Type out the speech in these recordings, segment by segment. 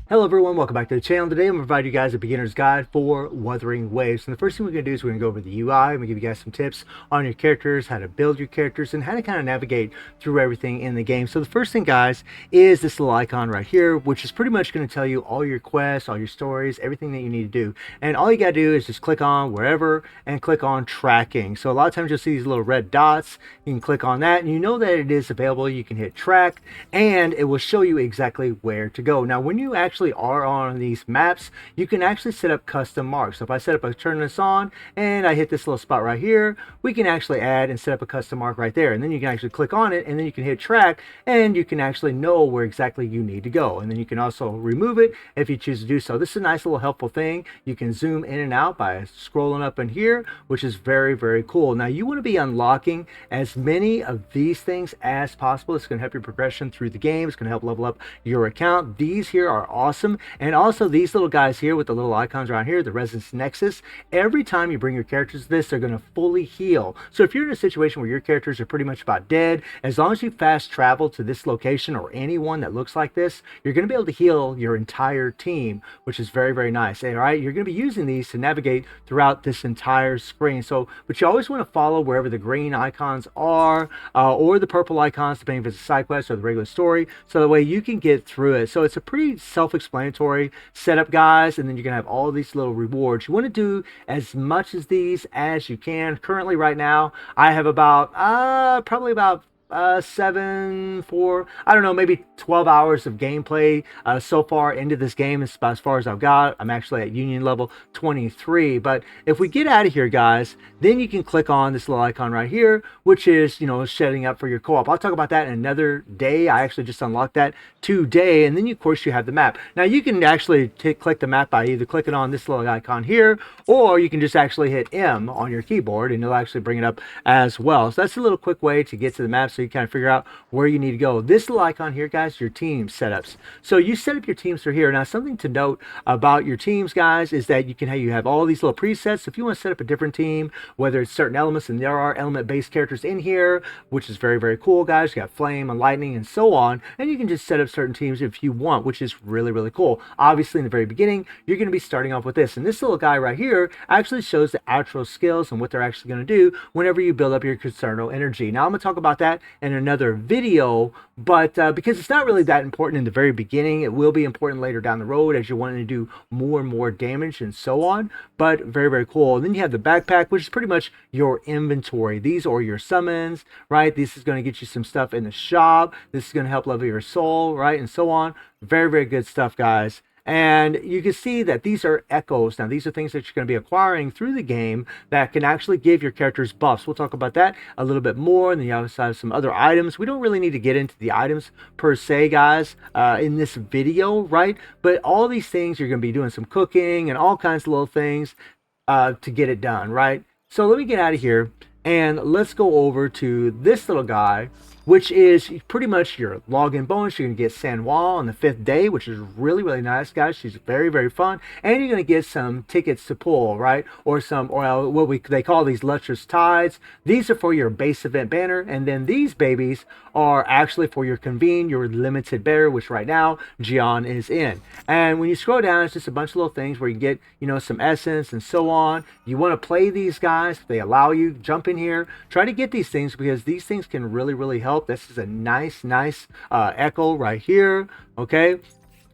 Hello everyone, welcome back to the channel. Today I'm going to provide you guys a beginner's guide for Wuthering Waves. And the first thing we're going to do is we're going to go over the UI. I'm going to give you guys some tips on your characters, how to build your characters, and how to kind of navigate through everything in the game. So the first thing, guys, is this little icon right here, which is pretty much going to tell you all your quests, all your stories, everything that you need to do. And all you got to do is just click on wherever and click on tracking. So a lot of times you'll see these little red dots. You can click on that and you know that it is available. You can hit track and it will show you exactly where to go. Now, when you actually are on these maps, you can actually set up custom marks. So if I set up a turn this on and I hit this little spot right here, we can actually add and set up a custom mark right there, and then you can actually click on it and then you can hit track and you can actually know where exactly you need to go, and then you can also remove it if you choose to do so. This is a nice little helpful thing. You can zoom in and out by scrolling up in here, which is very cool. Now you want to be unlocking as many of these things as possible. It's going to help your progression through the game. It's going to help level up your account. These here are awesome. And also these little guys here with the little icons around here, the Resonance Nexus, every time you bring your characters to this, they're going to fully heal. So if you're in a situation where your characters are pretty much about dead, as long as you fast travel to this location or anyone that looks like this, you're going to be able to heal your entire team, which is very nice. All right, you're going to be using these to navigate throughout this entire screen. So, but you always want to follow wherever the green icons are, or the purple icons, depending if it's a side quest or the regular story, so that way you can get through it. So it's a pretty self-explanatory setup, guys, and then you're gonna have all these little rewards. You want to do as much as these as you can. Currently right now I have about probably about I don't know, maybe 12 hours of gameplay so far into this game. It's about as far as I've got. I'm actually at union level 23. But if we get out of here, guys, then you can click on this little icon right here, which is, you know, setting up for your co-op. I'll talk about that in another day. I actually just unlocked that today, and then of course you have the map. Now you can actually click the map by either clicking on this little icon here, or you can just actually hit M on your keyboard and it'll actually bring it up as well. So that's a little quick way to get to the map, so you kind of figure out where you need to go. This little icon here, guys, your team setups. So you set up your teams for here. Now, something to note about your teams, guys, is that you have all these little presets. If you want to set up a different team, whether it's certain elements, and there are element-based characters in here, which is very cool, guys. You got flame and lightning and so on, and you can just set up certain teams if you want, which is really cool. Obviously, in the very beginning, you're going to be starting off with this, and this little guy right here actually shows the outro skills and what they're actually going to do whenever you build up your Concerno energy. Now, I'm going to talk about that in another video, but because it's not really that important in the very beginning, it will be important later down the road as you're wanting to do more and more damage and so on. But very cool. And then you have the backpack, which is pretty much your inventory. These are your summons, right? This is going to get you some stuff in the shop. This is going to help level your soul, right, and so on. Very good stuff, guys. And you can see that these are echoes. Now, these are things that you're going to be acquiring through the game that can actually give your characters buffs. We'll talk about that a little bit more. And then you also have some other items. We don't really need to get into the items per se, guys, in this video, right? But all these things, you're going to be doing some cooking and all kinds of little things to get it done, right? So let me get out of here and let's go over to this little guy, which is pretty much your login bonus. You're going to get San Juan on the 5th day, which is really nice, guys. She's very fun. And you're going to get some tickets to pull, right? Or some, or what they call these lustrous tides. These are for your base event banner. And then these babies are actually for your convene, your limited banner, which right now Gian is in. And when you scroll down, it's just a bunch of little things where you get, you know, some essence and so on. You want to play these guys. If they allow you, jump in here. Try to get these things because these things can really help. This is a nice echo right here, okay?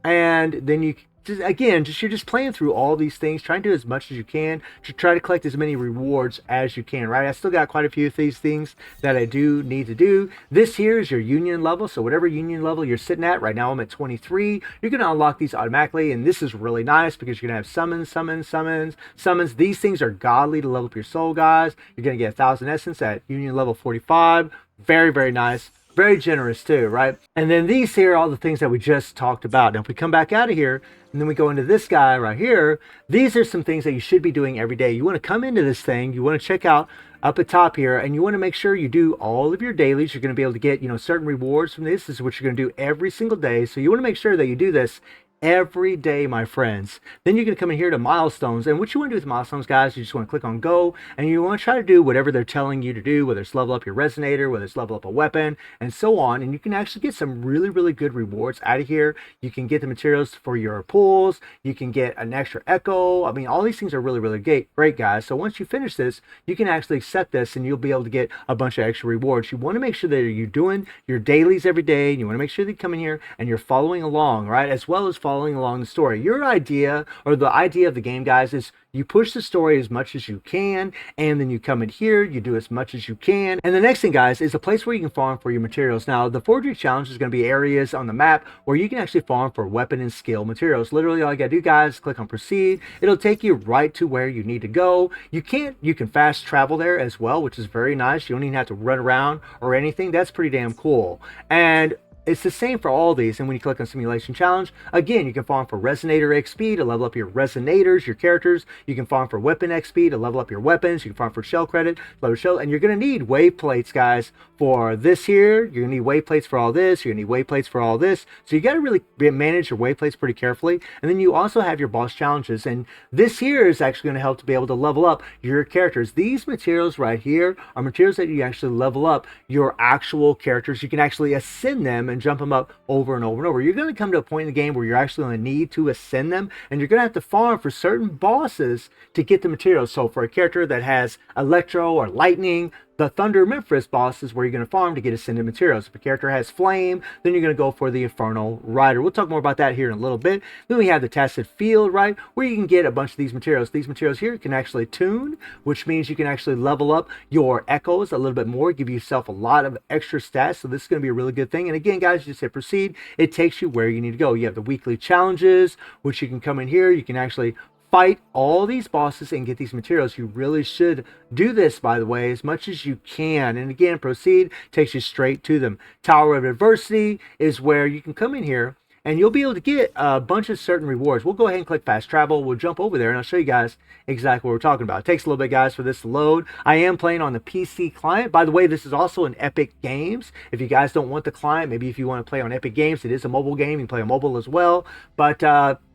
And then you just, again, you're just playing through all these things, trying to do as much as you can to try to collect as many rewards as you can, right? I still got quite a few of these things that I do need to do. This here is your union level, so whatever union level you're sitting at, right now I'm at 23, you're going to unlock these automatically, and this is really nice because you're going to have summons. These things are godly to level up your soul, guys. You're going to get 1,000 essence at union level 45. Very nice. Very generous too, right? And then these here are all the things that we just talked about. Now, if we come back out of here and then we go into this guy right here, these are some things that you should be doing every day. You want to come into this thing, you want to check out up at top here, and you want to make sure you do all of your dailies. You're going to be able to get, you know, certain rewards from this. This is what you're going to do every single day. So you want to make sure that you do this every day, my friends. Then you're going to come in here to milestones. And what you want to do with milestones, guys, you just want to click on go, and you want to try to do whatever they're telling you to do, whether it's level up your resonator, whether it's level up a weapon, and so on. And you can actually get some really, really good rewards out of here. You can get the materials for your pulls. You can get an extra echo. I mean, all these things are really, really great, guys. So once you finish this, you can actually accept this, and you'll be able to get a bunch of extra rewards. You want to make sure that you're doing your dailies every day, and you want to make sure that you come in here and you're following along, right? As well as following along the story. Your idea, or the idea of the game, guys, is you push the story as much as you can, and then you come in here, you do as much as you can. And the next thing, guys, is a place where you can farm for your materials. Now, the forgery challenge is going to be areas on the map where you can actually farm for weapon and skill materials. Literally, all you got to do, guys, click on proceed. It'll take you right to where you need to go. You can fast travel there as well, which is very nice. You don't even have to run around or anything. That's pretty damn cool. And it's the same for all these. And when you click on simulation challenge, again, you can farm for resonator XP to level up your resonators, your characters. You can farm for weapon XP to level up your weapons. You can farm for shell credit, level shell, and you're going to need wave plates, guys, for this here. You're going to need wave plates for all this. You're going to need wave plates for all this. So you got to really manage your wave plates pretty carefully. And then you also have your boss challenges. And this here is actually going to help to be able to level up your characters. These materials right here are materials that you actually level up your actual characters. You can actually ascend them and jump them up over and over and over. You're going to come to a point in the game where you're actually going to need to ascend them, and you're going to have to farm for certain bosses to get the materials. So for a character that has electro or lightning, the Thunder Memphis boss is where you're going to farm to get ascended materials. If a character has flame, then you're going to go for the Infernal Rider. We'll talk more about that here in a little bit. Then we have the Tacit Field, right, where you can get a bunch of these materials. These materials here you can actually tune, which means you can actually level up your echoes a little bit more, give yourself a lot of extra stats. So this is going to be a really good thing. And again, guys, you just hit proceed. It takes you where you need to go. You have the weekly challenges, which you can come in here. You can actually fight all these bosses and get these materials. You really should do this, by the way, as much as you can. And again, proceed takes you straight to them. Tower of Adversity is where you can come in here and you'll be able to get a bunch of certain rewards. We'll go ahead and click fast travel. We'll jump over there and I'll show you guys exactly what we're talking about. It takes a little bit, guys, for this to load. I am playing on the PC client. By the way, this is also an Epic Games. If you guys don't want the client, maybe if you want to play on Epic Games, it is a mobile game. You can play on mobile as well. But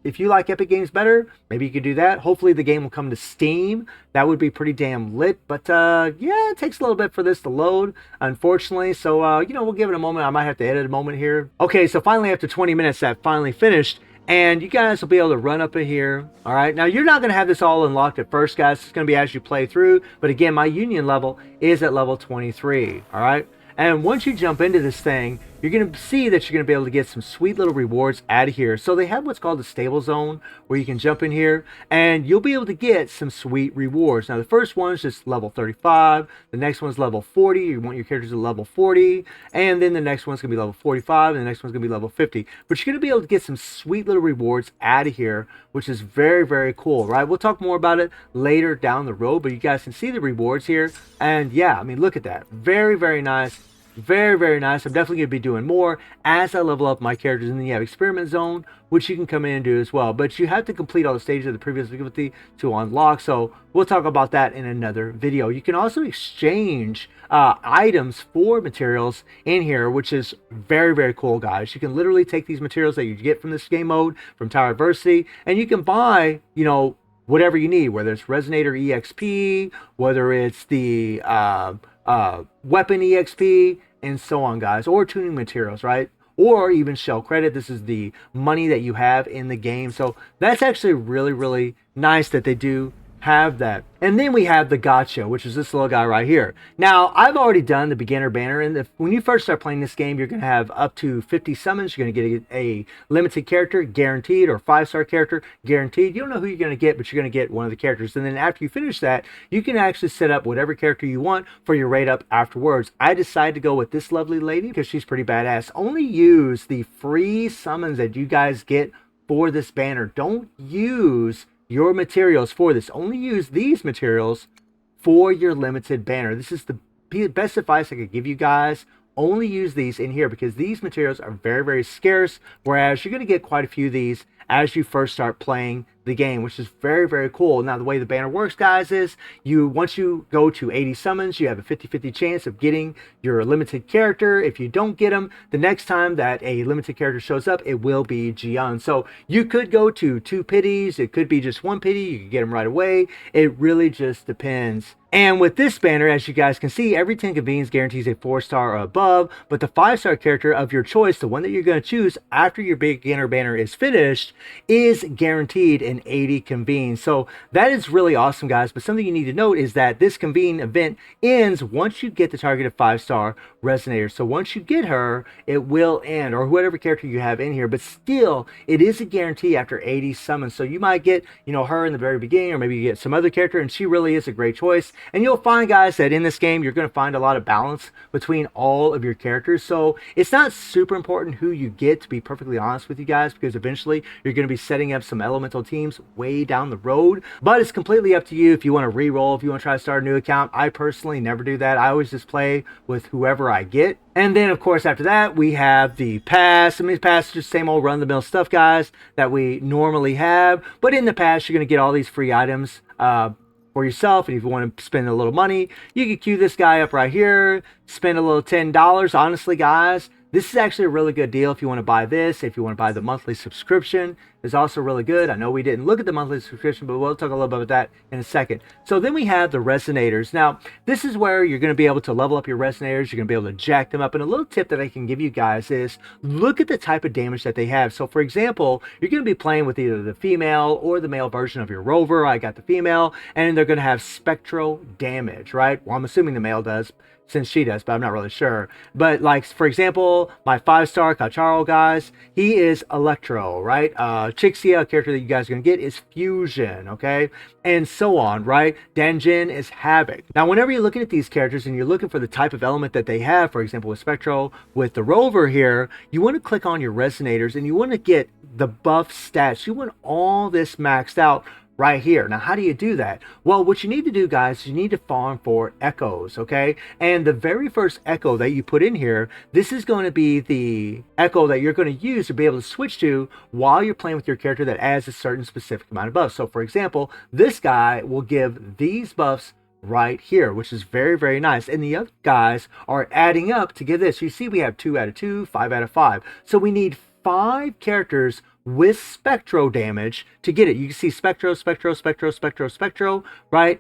if you like Epic Games better, maybe you could do that. Hopefully the game will come to Steam. That would be pretty damn lit. But yeah, it takes a little bit for this to load, unfortunately. So, you know, we'll give it a moment. I might have to edit a moment here. Okay, so finally after 20 minutes, that finally finished. And you guys will be able to run up in here. All right, now you're not going to have this all unlocked at first, guys. It's going to be as you play through. But again, my union level is at level 23. All right. And once you jump into this thing, you're going to see that you're going to be able to get some sweet little rewards out of here. So they have what's called the stable zone where you can jump in here and you'll be able to get some sweet rewards. Now, the first one is just level 35. The next one's level 40. You want your characters at level 40. And then the next one's going to be level 45. And the next one's going to be level 50. But you're going to be able to get some sweet little rewards out of here, which is very, very cool, right? We'll talk more about it later down the road, but you guys can see the rewards here. And yeah, I mean, look at that. Very, very nice. Very, very nice. I'm definitely going to be doing more as I level up my characters. And then you have Experiment Zone, which you can come in and do as well. But you have to complete all the stages of the previous difficulty to unlock. So we'll talk about that in another video. You can also exchange items for materials in here, which is very, very cool, guys. You can literally take these materials that you get from this game mode, from Tower Adversity, and you can buy, you know, whatever you need, whether it's Resonator EXP, whether it's the weapon EXP, and so on, guys, or tuning materials, right? Or even shell credit. This is the money that you have in the game. So that's actually really, really nice that they do have that. And then we have the Gacha, which is this little guy right here. Now, I've already done the beginner banner, and when you first start playing this game, you're going to have up to 50 summons. You're going to get a limited character guaranteed, or 5-star character guaranteed. You don't know who you're going to get, but you're going to get one of the characters. And then after you finish that, you can actually set up whatever character you want for your rate up afterwards. I decided to go with this lovely lady because she's pretty badass. Only use the free summons that you guys get for this banner. Don't use your materials for this. Only use these materials for your limited banner. This is the best advice I could give you guys. Only use these in here because these materials are very, very scarce, whereas you're going to get quite a few of these as you first start playing the game, which is very, very cool. Now, the way the banner works, guys, is once you go to 80 summons, you have a 50-50 chance of getting your limited character. If you don't get them, the next time that a limited character shows up, it will be Jian. So you could go to 2 pities, it could be just 1 pity, you could get them right away. It really just depends. And with this banner, as you guys can see, every 10 convenes guarantees a 4-star or above, but the 5-star character of your choice, the one that you're going to choose after your beginner banner is finished, is guaranteed in 80 convenes. So that is really awesome, guys. But something you need to note is that this convene event ends once you get the targeted 5-star resonator. So once you get her, it will end, or whatever character you have in here, but still, it is a guarantee after 80 summons. So you might get, her in the very beginning, or maybe you get some other character, and she really is a great choice. And you'll find, guys, that in this game, you're going to find a lot of balance between all of your characters. So it's not super important who you get, to be perfectly honest with you guys, because eventually you're going to be setting up some elemental teams way down the road. But it's completely up to you if you want to re-roll, if you want to try to start a new account. I personally never do that. I always just play with whoever I get. And then, of course, after that, we have the pass. I mean, pass is just same old run-of-the-mill stuff, guys, that we normally have. But in the pass, you're going to get all these free items for yourself. And if you want to spend a little money, you can queue this guy up right here, spend a little $10. Honestly, guys, this is actually a really good deal if you want to buy this. If you want to buy the monthly subscription, it's also really good. I know we didn't look at the monthly subscription, but we'll talk a little bit about that in a second. So then we have the resonators. Now, this is where you're going to be able to level up your resonators. You're going to be able to jack them up. And a little tip that I can give you guys is look at the type of damage that they have. So for example, you're going to be playing with either the female or the male version of your rover. I got the female, and they're going to have spectral damage, right? Well, I'm assuming the male does, since she does, but I'm not really sure. But like, for example, my 5-star Cacharo, guys, he is Electro, right? Chixia, a character that you guys are going to get, is Fusion, okay? And so on, right? Danjin is Havoc. Now, whenever you're looking at these characters and you're looking for the type of element that they have, for example, with Spectro, with the Rover here, you want to click on your resonators and you want to get the buff stats. You want all this maxed out right here. Now, how do you do that? Well, what you need to do, guys, is you need to farm for echoes, okay? And the very first echo that you put in here, this is going to be the echo that you're going to use to be able to switch to while you're playing with your character that adds a certain specific amount of buffs. So, for example, this guy will give these buffs right here, which is very, very nice. And the other guys are adding up to give this. You see, we have 2 out of 2, 5 out of 5. So we need 5 characters with Spectro damage to get it. You can see Spectro, Spectro, Spectro, Spectro, Spectro, right?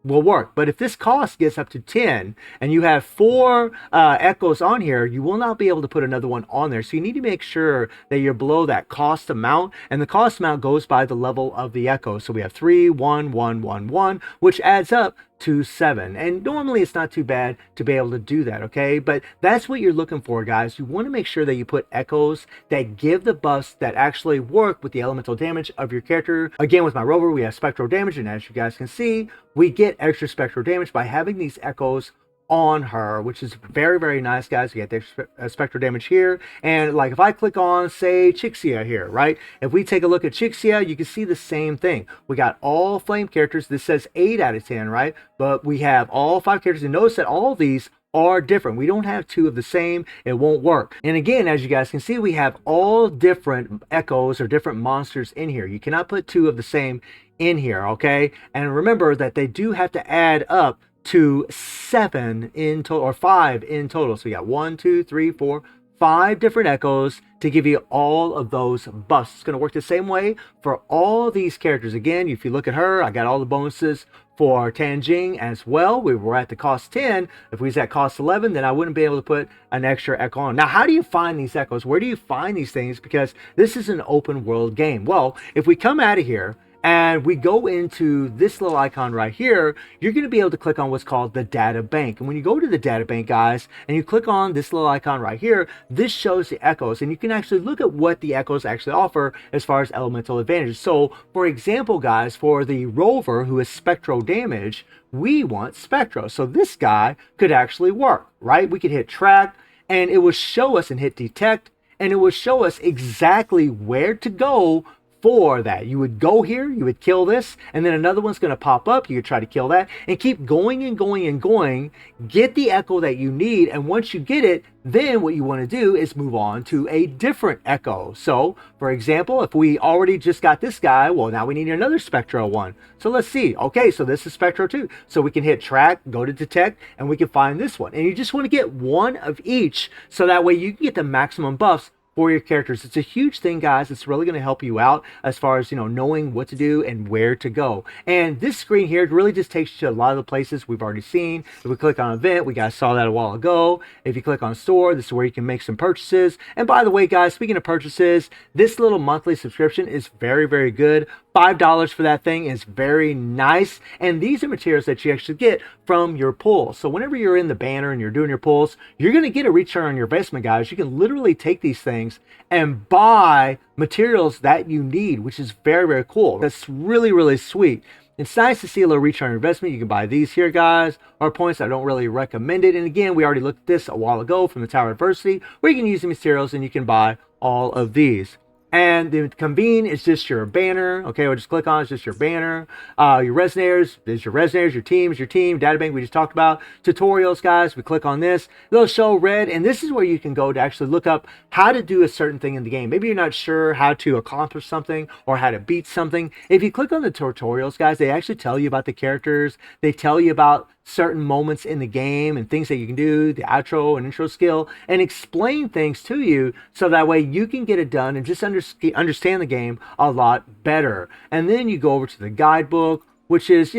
Will work. But if this cost gets up to 10 and you have 4 echoes on here, you will not be able to put another one on there. So you need to make sure that you're below that cost amount, and the cost amount goes by the level of the echo. So we have 3, 1, 1, 1, 1, which adds up to 7. And normally it's not too bad to be able to do that, okay? But that's what you're looking for, guys. You want to make sure that you put echoes that give the buffs that actually work with the elemental damage of your character. Again, with my rover, we have spectral damage, and as you guys can see, we get extra spectral damage by having these echoes on her, which is very, very nice, guys. You get the spectral damage here. And like if I click on, say, Chixia here, right? If we take a look at Chixia, you can see the same thing. We got all flame characters. This says 8 out of 10, right? But we have all 5 characters. And notice that all of these are different. We don't have 2 of the same. It won't work. And again, as you guys can see, we have all different echoes or different monsters in here. You cannot put 2 of the same in here, okay? And remember that they do have to add up to 7 in total, or 5 in total. So we got 1, 2, 3, 4, 5 different echoes to give you all of those buffs. It's going to work the same way for all these characters. Again, if you look at her, I got all the bonuses for Tanjing as well. We were at the cost 10. If we was at cost 11, then I wouldn't be able to put an extra echo on. Now, how do you find these echoes? Where do you find these things? Because this is an open world game. Well, if we come out of here and we go into this little icon right here, you're going to be able to click on what's called the data bank. And when you go to the data bank, guys, and you click on this little icon right here, this shows the echoes, and you can actually look at what the echoes actually offer as far as elemental advantages. So for example, guys, for the rover who is spectro damage, we want spectro. So this guy could actually work, right? We could hit track and it will show us, and hit detect, and it will show us exactly where to go for that. You would go here, you would kill this, and then another one's going to pop up. You could try to kill that and keep going and going and going, get the echo that you need. And once you get it, then what you want to do is move on to a different echo. So for example, if we already just got this guy, well, now we need another Spectro one. So let's see. Okay, so this is Spectro 2. So we can hit track, go to detect, and we can find this one. And you just want to get one of each, so that way you can get the maximum buffs for your characters. It's a huge thing, guys. It's really going to help you out as far as, knowing what to do and where to go. And this screen here really just takes you to a lot of the places we've already seen. If we click on event, we guys saw that a while ago. If you click on store, this is where you can make some purchases. And by the way, guys, speaking of purchases, this little monthly subscription is very, very good. $5 for that thing is very nice. And these are materials that you actually get from your pulls. So whenever you're in the banner and you're doing your pulls, you're going to get a return on your investment, guys. You can literally take these things and buy materials that you need, which is very, very cool. That's really, really sweet. It's nice to see a little return on investment. You can buy these here, guys, or points. I don't really recommend it. And again, we already looked at this a while ago from the Tower University, where you can use the materials and you can buy all of these. And the convene is just your banner. Okay, we'll just click on it. It's just your banner. Your resonators is your resonators. Your team is your team. Data bank we just talked about. Tutorials, guys. We click on this. It'll show red, and this is where you can go to actually look up how to do a certain thing in the game. Maybe you're not sure how to accomplish something or how to beat something. If you click on the tutorials, guys, they actually tell you about the characters. They tell you about certain moments in the game and things that you can do, the outro and intro skill, and explain things to you, so that way you can get it done and just understand the game a lot better. And then you go over to the guidebook, which is,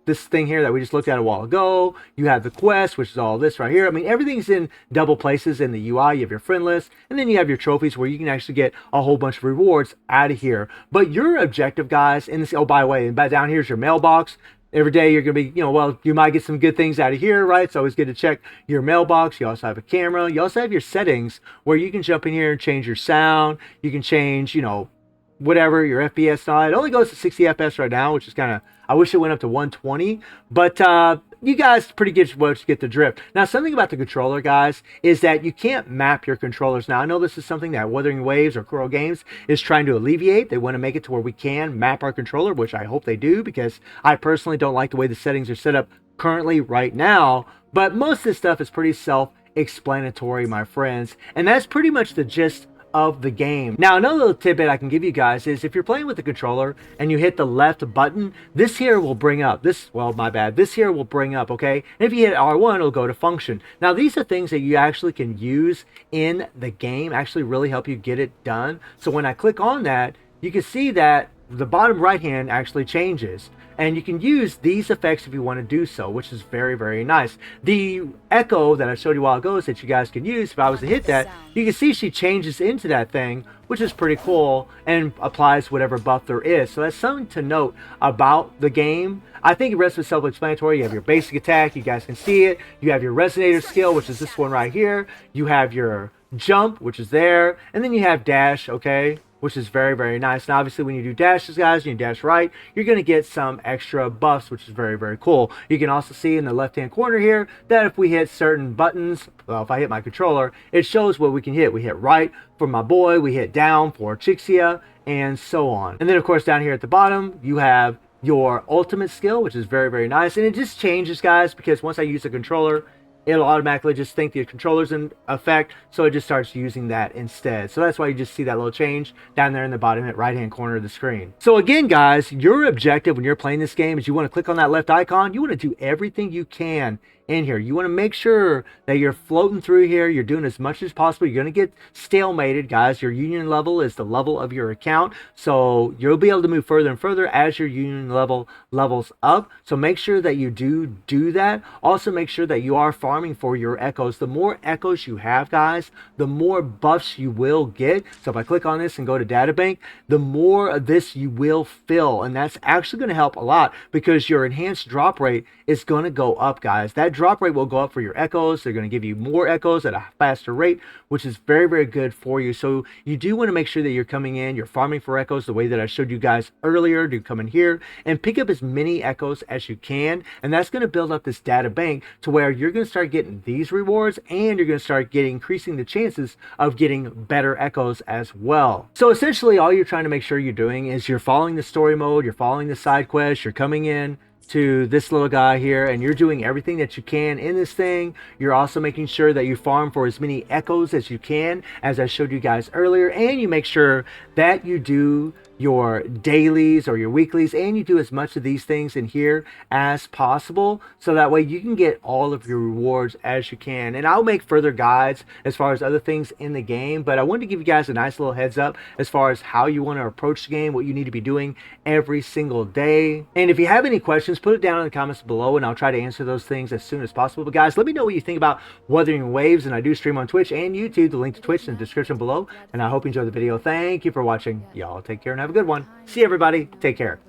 this thing here that we just looked at a while ago. You have the quest, which is all this right here. I mean, everything's in double places in the UI. You have your friend list, and then you have your trophies where you can actually get a whole bunch of rewards out of here. But your objective, guys, in this, oh, by the way, and down here's your mailbox. Every day you're going to be, well, you might get some good things out of here, right? It's always good to check your mailbox. You also have a camera. You also have your settings where you can jump in here and change your sound. You can change, whatever, your FPS on. It only goes to 60 FPS right now, which is kind of, I wish it went up to 120. But you guys pretty good to get the drift. Now, something about the controller, guys, is that you can't map your controllers. Now, I know this is something that Wuthering Waves or Kuro Games is trying to alleviate. They want to make it to where we can map our controller, which I hope they do, because I personally don't like the way the settings are set up currently right now. But most of this stuff is pretty self-explanatory, my friends. And that's pretty much the gist of the game. Now, another little tidbit I can give you guys is if you're playing with the controller and you hit the left button, this here will bring up this here will bring up, okay? And if you hit R1, it'll go to function. Now, these are things that you actually can use in the game, actually really help you get it done. So when I click on that, you can see that the bottom right hand actually changes. And you can use these effects if you want to do so, which is very, very nice. The echo that I showed you a while ago is that you guys can use. If I was to hit that, you can see she changes into that thing, which is pretty cool, and applies whatever buff there is. So that's something to note about the game. I think the rest is self-explanatory. You have your basic attack. You guys can see it. You have your resonator skill, which is this one right here. You have your jump, which is there. And then you have dash, okay, which is very, very nice. And obviously when you do dashes, guys, you dash right, you're going to get some extra buffs, which is very, very cool. You can also see in the left-hand corner here that if we hit certain buttons, well, if I hit my controller, it shows what we can hit. We hit right for my boy, we hit down for Chixia, and so on. And then, of course, down here at the bottom, you have your ultimate skill, which is very, very nice. And it just changes, guys, because once I use the controller, it'll automatically just think the controller's in effect, so it just starts using that instead. So that's why you just see that little change down there in the bottom right hand corner of the screen. So again, guys, your objective when you're playing this game is you want to click on that left icon. You want to do everything you can in here. You want to make sure that you're floating through here. You're doing as much as possible. You're going to get stalemated, guys. Your union level is the level of your account, so you'll be able to move further and further as your union level levels up. So make sure that you do that. Also make sure that you are farming for your echoes. The more echoes you have, guys, the more buffs you will get. So if I click on this and go to data bank, the more of this you will fill, and that's actually going to help a lot because your enhanced drop rate is going to go up, guys. That drop rate will go up for your echoes. They're going to give you more echoes at a faster rate, which is very, very good for you. So you do want to make sure that you're coming in, you're farming for echoes the way that I showed you guys earlier. Do come in here and pick up as many echoes as you can, and that's going to build up this data bank to where you're going to start getting these rewards, and you're going to start getting increasing the chances of getting better echoes as well. So essentially all you're trying to make sure you're doing is you're following the story mode, you're following the side quest, you're coming in to this little guy here, and you're doing everything that you can in this thing. You're also making sure that you farm for as many echoes as you can, as I showed you guys earlier, and you make sure that you do your dailies or your weeklies, and you do as much of these things in here as possible, so that way you can get all of your rewards as you can. And I'll make further guides as far as other things in the game, but I wanted to give you guys a nice little heads up as far as how you want to approach the game, what you need to be doing every single day. And if you have any questions, put it down in the comments below, and I'll try to answer those things as soon as possible. But guys, let me know what you think about Wuthering Waves, and I do stream on Twitch and YouTube. The link to Twitch in the description below, and I hope you enjoyed the video. Thank you for watching. Y'all take care and have a good one. See you, everybody. Take care.